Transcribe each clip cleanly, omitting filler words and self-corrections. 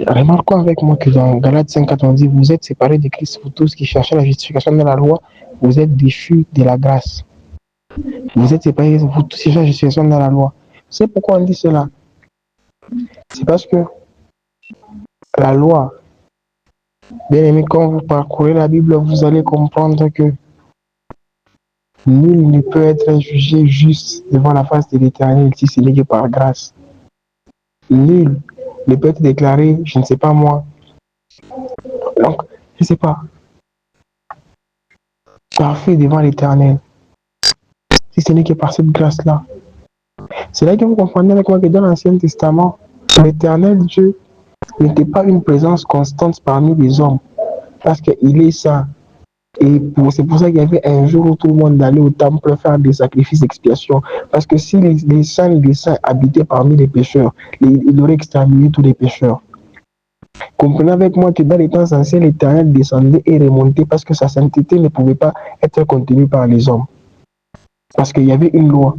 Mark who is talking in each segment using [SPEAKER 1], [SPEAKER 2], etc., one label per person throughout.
[SPEAKER 1] Remarquons avec moi que dans Galates 5,4, on dit vous êtes séparés de Christ, vous tous qui cherchez la justification de la loi, vous êtes déchus de la grâce. Vous êtes séparés, vous tous qui cherchez la justification de la loi. C'est pourquoi on dit cela. C'est parce que la loi, bien aimé, quand vous parcourez la Bible, vous allez comprendre que nul ne peut être jugé juste devant la face de l'Éternel si ce n'est que par grâce. Nul ne peut être déclaré, je ne sais pas moi. Donc, je ne sais pas, parfait devant l'Éternel, si ce n'est que par cette grâce-là. C'est là que vous comprenez avec moi que dans l'Ancien Testament, l'Éternel Dieu n'était pas une présence constante parmi les hommes, parce qu'il est saint. Et c'est pour ça qu'il y avait un jour où tout le monde allait au temple faire des sacrifices d'expiation. Parce que si les saints habitaient parmi les pécheurs, il aurait exterminé tous les pécheurs. Comprenez avec moi que dans les temps anciens, l'Éternel descendait et remontait parce que sa sainteté ne pouvait pas être contenue par les hommes. Parce qu'il y avait une loi.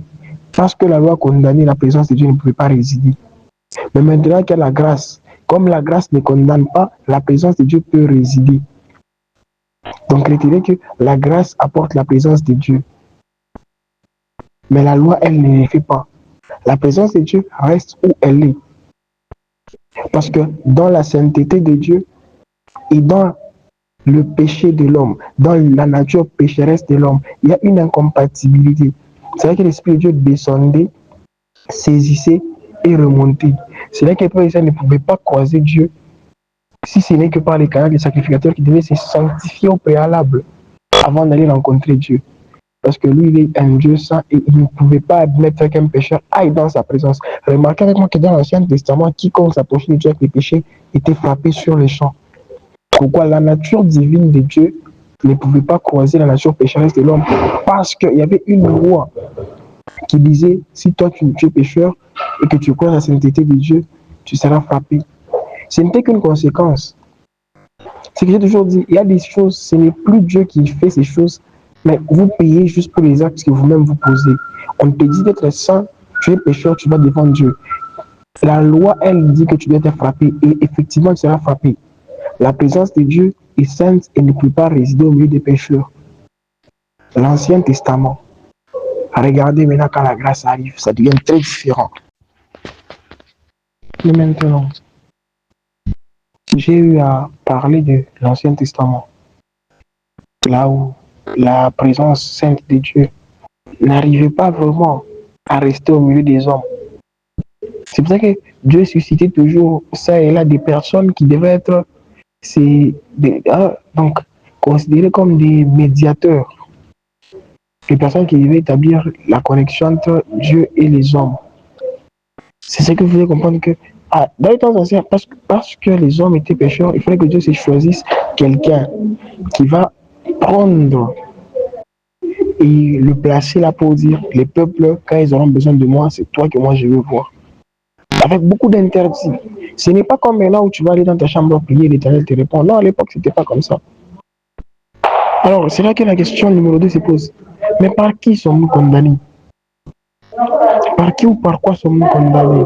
[SPEAKER 1] Parce que la loi condamnait, la présence de Dieu ne pouvait pas résider. Mais maintenant qu'il y a la grâce, comme la grâce ne condamne pas, la présence de Dieu peut résider. Donc retenez que la grâce apporte la présence de Dieu. Mais la loi, elle ne le fait pas. La présence de Dieu reste où elle est. Parce que dans la sainteté de Dieu et dans le péché de l'homme, dans la nature pécheresse de l'homme, il y a une incompatibilité. C'est vrai que l'Esprit de Dieu descendait, saisissait et remontait. C'est là que les peuple ne pouvait pas croiser Dieu si ce n'est que par les canaux des sacrificateurs qui devaient se sanctifier au préalable avant d'aller rencontrer Dieu. Parce que lui, il est un Dieu saint et il ne pouvait pas admettre qu'un pécheur aille dans sa présence. Remarquez avec moi que dans l'Ancien Testament, quiconque s'approchait de Dieu avec les péchés était frappé sur les champs. Pourquoi la nature divine de Dieu ne pouvait pas croiser la nature pécheresse de l'homme? Parce qu'il y avait une loi qui disait, si toi tu es pécheur et que tu crois la sainteté de Dieu, tu seras frappé. Ce n'était qu'une conséquence. C'est que j'ai toujours dit, il y a des choses, ce n'est plus Dieu qui fait ces choses, mais vous payez juste pour les actes que vous-même vous posez. On te dit d'être saint, tu es pécheur, tu vas devant Dieu. La loi, elle dit que tu dois être frappé, et effectivement, tu seras frappé. La présence de Dieu est sainte et ne peut pas résider au milieu des pécheurs. L'Ancien Testament. Regardez maintenant quand la grâce arrive, ça devient très différent. Et maintenant, j'ai eu à parler de l'Ancien Testament, là où la présence sainte de Dieu n'arrivait pas vraiment à rester au milieu des hommes. C'est pour ça que Dieu suscitait toujours ça et là des personnes qui devaient être donc considérées comme des médiateurs, des personnes qui devaient établir la connexion entre Dieu et les hommes. C'est ce que vous devez comprendre que dans les temps anciens, parce que les hommes étaient pécheurs, il fallait que Dieu se choisisse quelqu'un qui va prendre et le placer là pour dire les peuples, quand ils auront besoin de moi, c'est toi que moi je veux voir. Avec beaucoup d'interdits. Ce n'est pas comme maintenant où tu vas aller dans ta chambre prier et l'Éternel te répond. Non, à l'époque, c'était pas comme ça. Alors, c'est là que la question numéro 2 se pose. Mais par qui sommes-nous condamnés? Par qui ou par quoi sommes-nous condamnés?